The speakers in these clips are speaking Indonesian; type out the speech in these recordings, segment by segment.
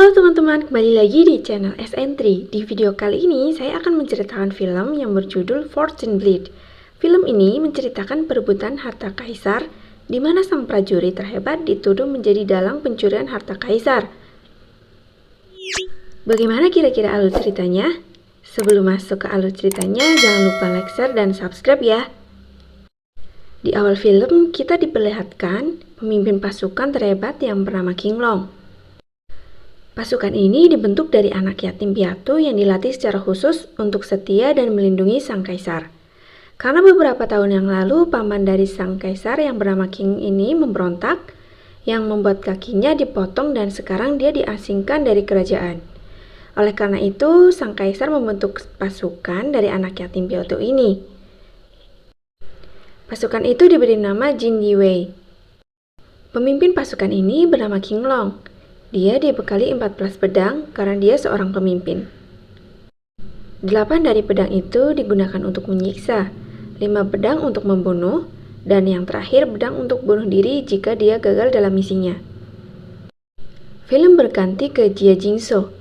Halo teman-teman, kembali lagi di channel SN3. Di video kali ini saya akan menceritakan film yang berjudul Fortune Bleed. Film ini menceritakan perebutan harta kaisar, di mana sang prajurit terhebat dituduh menjadi dalang pencurian harta kaisar. Bagaimana kira-kira alur ceritanya? Sebelum masuk ke alur ceritanya, jangan lupa like, share, dan subscribe ya. Di awal film, kita diperlihatkan pemimpin pasukan terhebat yang bernama King Long. Pasukan ini dibentuk dari anak yatim piatu yang dilatih secara khusus untuk setia dan melindungi sang kaisar. Karena beberapa tahun yang lalu, paman dari sang kaisar yang bernama King ini memberontak, yang membuat kakinya dipotong dan sekarang dia diasingkan dari kerajaan. Oleh karena itu, sang kaisar membentuk pasukan dari anak yatim piatu ini. Pasukan itu diberi nama Jin Yiwei. Pemimpin pasukan ini bernama King Long. Dia dibekali 14 pedang karena dia seorang pemimpin. 8 dari pedang itu digunakan untuk menyiksa, 5 pedang untuk membunuh, dan yang terakhir pedang untuk bunuh diri jika dia gagal dalam misinya. Film berganti ke Jia Jingso.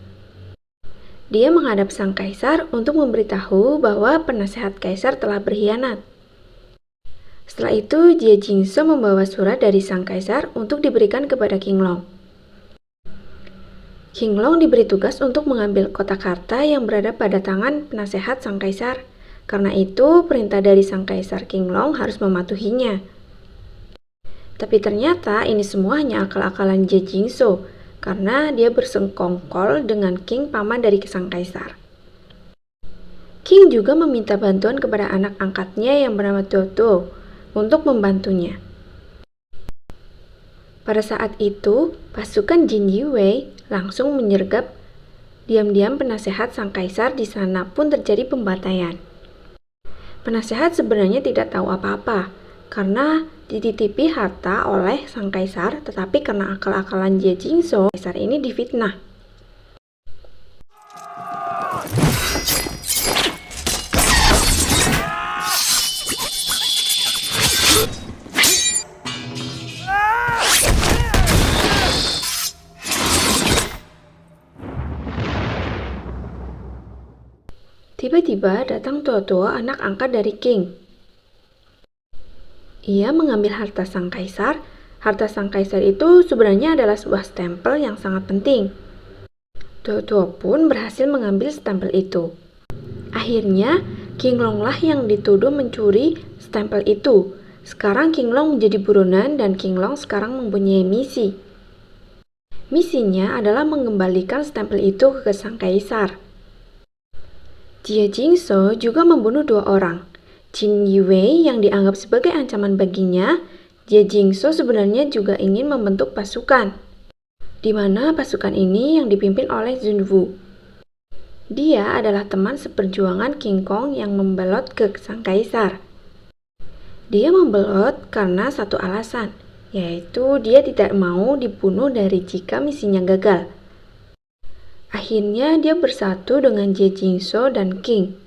Dia menghadap sang kaisar untuk memberitahu bahwa penasehat kaisar telah berkhianat. Setelah itu, Jia Jingso membawa surat dari sang kaisar untuk diberikan kepada King Long. King Long diberi tugas untuk mengambil kotak harta yang berada pada tangan penasehat sang kaisar. Karena itu, perintah dari sang kaisar King Long harus mematuhinya. Tapi ternyata ini semua hanya akal-akalan Jia Jingso, karena dia bersengkongkol dengan King, paman dari sang kaisar. King juga meminta bantuan kepada anak angkatnya yang bernama Toto untuk membantunya. Pada saat itu, pasukan Jin Yiwei langsung menyergap diam-diam penasehat sang kaisar. Di sana pun terjadi pembantaian. Penasehat sebenarnya tidak tahu apa-apa karena dititipi harta oleh sang kaisar, tetapi karena akal-akalan Jia Jingso, kaisar ini difitnah. Tiba-tiba datang tua-tua anak angkat dari King. Ia mengambil harta sang kaisar. Harta sang kaisar itu sebenarnya adalah sebuah stempel yang sangat penting. Tua-tua pun berhasil mengambil stempel itu. Akhirnya, King Long lah yang dituduh mencuri stempel itu. Sekarang King Long menjadi buronan dan King Long sekarang mempunyai misi. Misinya adalah mengembalikan stempel itu ke sang kaisar. Jia Jingso juga membunuh 2 orang. Jin Yiwei yang dianggap sebagai ancaman baginya. Jia Jingso sebenarnya juga ingin membentuk pasukan, di mana pasukan ini yang dipimpin oleh Zun Wu. Dia adalah teman seperjuangan King Kong yang membelot ke sang kaisar. Dia membelot karena satu alasan, yaitu dia tidak mau dibunuh dari jika misinya gagal. Akhirnya dia bersatu dengan Jia Jingso dan King.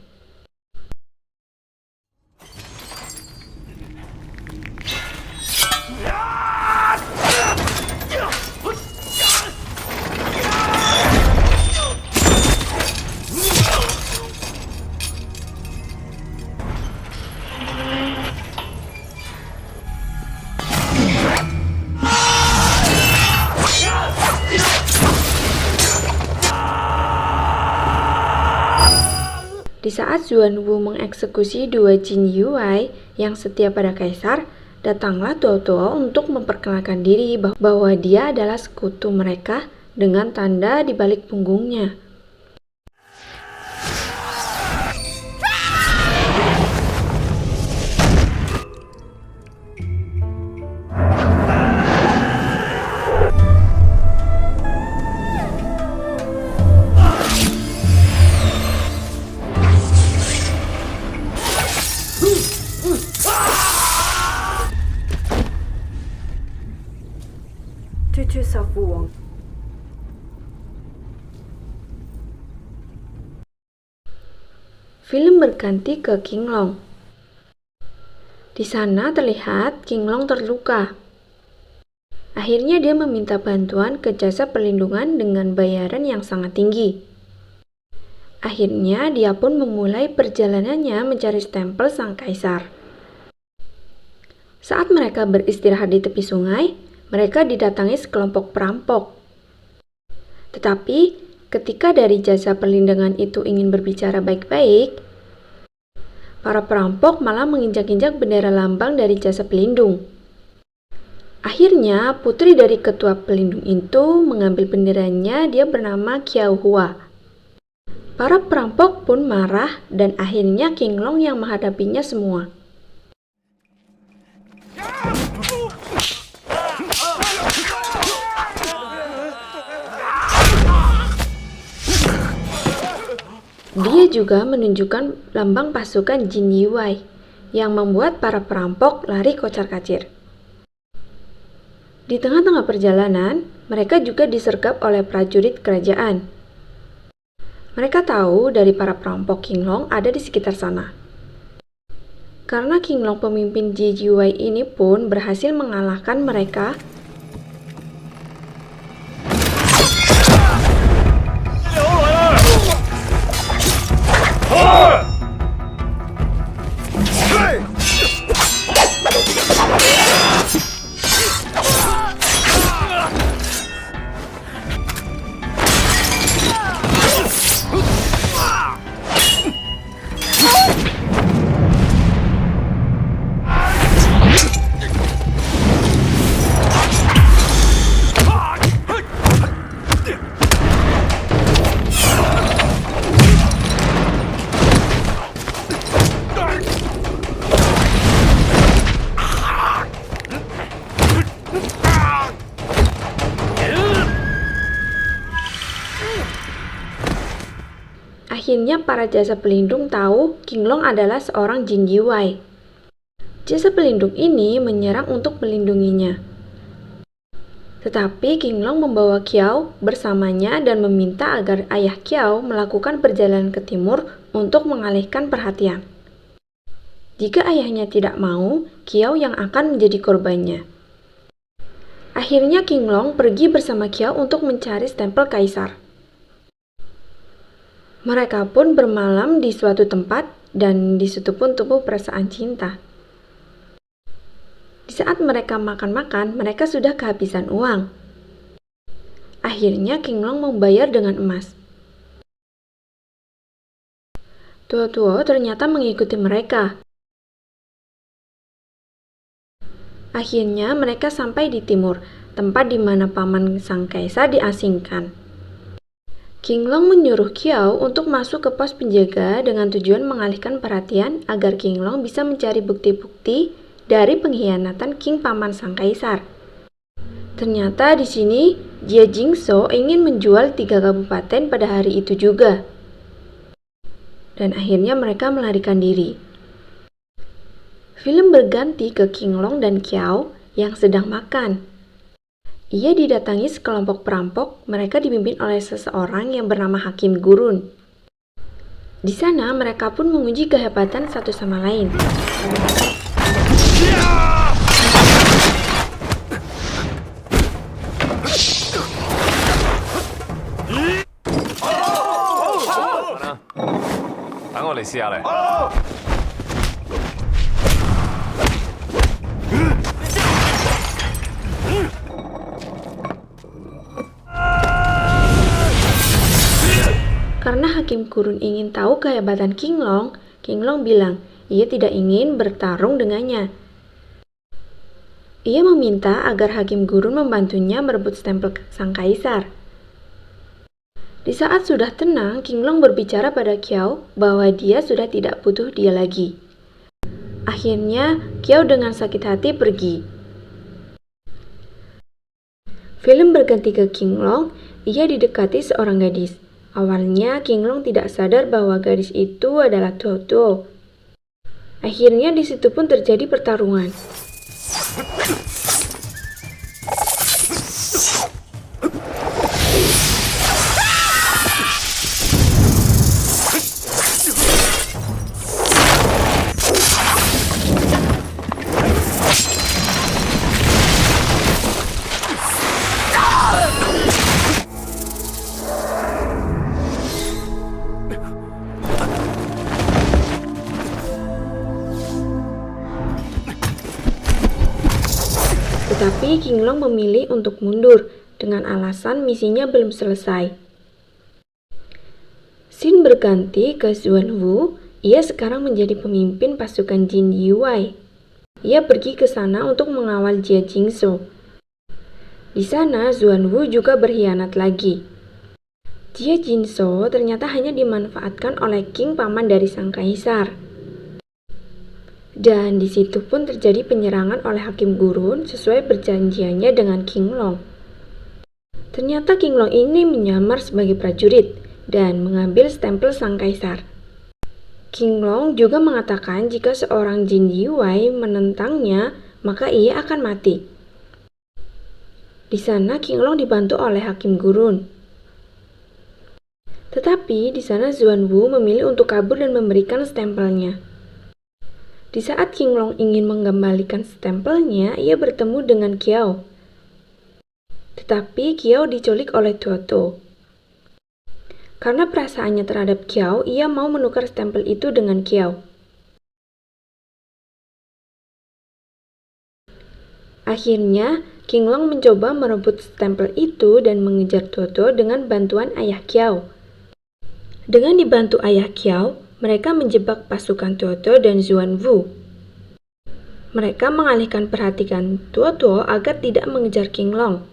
Di saat Zuan Wu mengeksekusi 2 Jin Yiwei yang setia pada kaisar, datanglah Tuo untuk memperkenalkan diri bahwa dia adalah sekutu mereka dengan tanda di balik punggungnya. Cucu Safuwang. Film berganti ke King Long. Di sana terlihat King Long terluka. Akhirnya dia meminta bantuan ke jasa perlindungan dengan bayaran yang sangat tinggi. Akhirnya dia pun memulai perjalanannya mencari stempel sang kaisar. Saat mereka beristirahat di tepi sungai, mereka didatangi sekelompok perampok. Tetapi ketika dari jasa perlindungan itu ingin berbicara baik-baik, para perampok malah menginjak-injak bendera lambang dari jasa pelindung. Akhirnya, putri dari ketua pelindung itu mengambil benderanya, dia bernama Qiao Hua. Para perampok pun marah dan akhirnya King Long yang menghadapinya semua. Dia juga menunjukkan lambang pasukan Jin Yiwei yang membuat para perampok lari kocar-kacir. Di tengah-tengah perjalanan, mereka juga disergap oleh prajurit kerajaan. Mereka tahu dari para perampok King Long ada di sekitar sana. Karena King Long pemimpin Jin Yiwei ini pun berhasil mengalahkan mereka, akhirnya para jasa pelindung tahu King Long adalah seorang Jin Yiwei. Jasa pelindung ini menyerang untuk melindunginya. Tetapi King Long membawa Qiao bersamanya dan meminta agar ayah Qiao melakukan perjalanan ke timur untuk mengalihkan perhatian. Jika ayahnya tidak mau, Qiao yang akan menjadi korbannya. Akhirnya King Long pergi bersama Qiao untuk mencari stempel kaisar. Mereka pun bermalam di suatu tempat dan di situ pun tumbuh perasaan cinta. Di saat mereka makan-makan, mereka sudah kehabisan uang. Akhirnya King Long membayar dengan emas. Tuo-tuo ternyata mengikuti mereka. Akhirnya mereka sampai di timur, tempat di mana paman sang kaisar diasingkan. King Long menyuruh Qiao untuk masuk ke pos penjaga dengan tujuan mengalihkan perhatian agar King Long bisa mencari bukti-bukti dari pengkhianatan King paman sang kaisar. Ternyata di sini Jia Jingzhou ingin menjual 3 kabupaten pada hari itu juga. Dan akhirnya mereka melarikan diri. Film berganti ke King Long dan Qiao yang sedang makan. Ia didatangi sekelompok perampok, mereka dipimpin oleh seseorang yang bernama Hakim Gurun. Di sana mereka pun menguji kehebatan satu sama lain. Karena Hakim Gurun ingin tahu kehebatan King Long bilang ia tidak ingin bertarung dengannya. Ia meminta agar Hakim Gurun membantunya merebut stempel sang kaisar. Di saat sudah tenang, King Long berbicara pada Qiao bahwa dia sudah tidak butuh dia lagi. Akhirnya, Qiao dengan sakit hati pergi. Film berganti ke King Long, ia didekati seorang gadis. Awalnya King Long tidak sadar bahwa gadis itu adalah Tuo-tuo. Akhirnya di situ pun terjadi pertarungan. Tetapi King Long memilih untuk mundur dengan alasan misinya belum selesai. Scene berganti ke Xuanwu. Ia sekarang menjadi pemimpin pasukan Jin Yuwei. Ia pergi ke sana untuk mengawal Jia Jingzhou. Di sana, Xuanwu juga berkhianat lagi. Jia Jingzhou ternyata hanya dimanfaatkan oleh King paman dari sang kaisar. Dan di situ pun terjadi penyerangan oleh Hakim Gurun sesuai perjanjiannya dengan King Long. Ternyata King Long ini menyamar sebagai prajurit dan mengambil stempel sang kaisar. King Long juga mengatakan jika seorang Jin Yuwei menentangnya, maka ia akan mati. Di sana King Long dibantu oleh Hakim Gurun. Tetapi di sana Xuanwu memilih untuk kabur dan memberikan stempelnya. Di saat King Long ingin mengembalikan stempelnya, ia bertemu dengan Qiao. Tetapi Qiao diculik oleh Tuo Tuo. Karena perasaannya terhadap Qiao, ia mau menukar stempel itu dengan Qiao. Akhirnya, King Long mencoba merebut stempel itu dan mengejar Tuo Tuo dengan bantuan ayah Qiao. Dengan dibantu ayah Qiao, mereka menjebak pasukan Tuo Tuo dan Xuanwu. Mereka mengalihkan perhatian Tuo Tuo agar tidak mengejar King Long.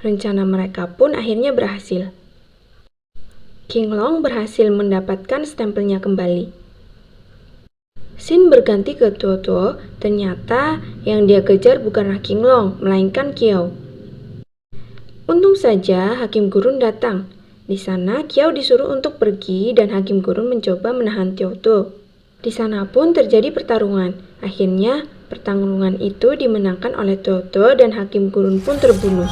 Rencana mereka pun akhirnya berhasil. King Long berhasil mendapatkan stempelnya kembali. Scene berganti ke Tuo Tuo, ternyata yang dia kejar bukanlah King Long, melainkan Qiao. Untung saja Hakim Gurun datang. Di sana Qiao disuruh untuk pergi dan Hakim Gurun mencoba menahan Tuo Tuo. Di sana pun terjadi pertarungan. Akhirnya pertarungan itu dimenangkan oleh Tuo Tuo dan Hakim Gurun pun terbunuh.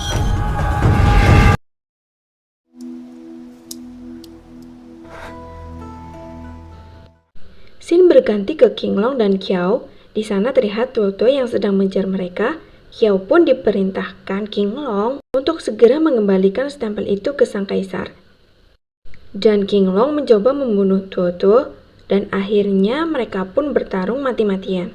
Scene berganti ke King Long dan Qiao. Di sana terlihat Tuo Tuo yang sedang mengejar mereka. Qiao pun diperintahkan King Long untuk segera mengembalikan stempel itu ke sang kaisar. Dan King Long mencoba membunuh Tuo Tuo dan akhirnya mereka pun bertarung mati-matian.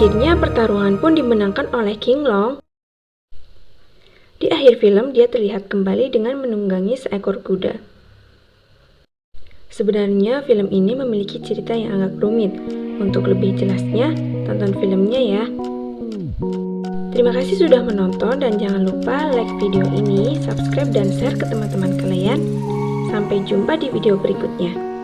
Akhirnya pertarungan pun dimenangkan oleh King Long. Di akhir film dia terlihat kembali dengan menunggangi seekor kuda. Sebenarnya film ini memiliki cerita yang agak rumit. Untuk lebih jelasnya, tonton filmnya ya. Terima kasih sudah menonton dan jangan lupa like video ini, subscribe dan share ke teman-teman kalian. Sampai jumpa di video berikutnya.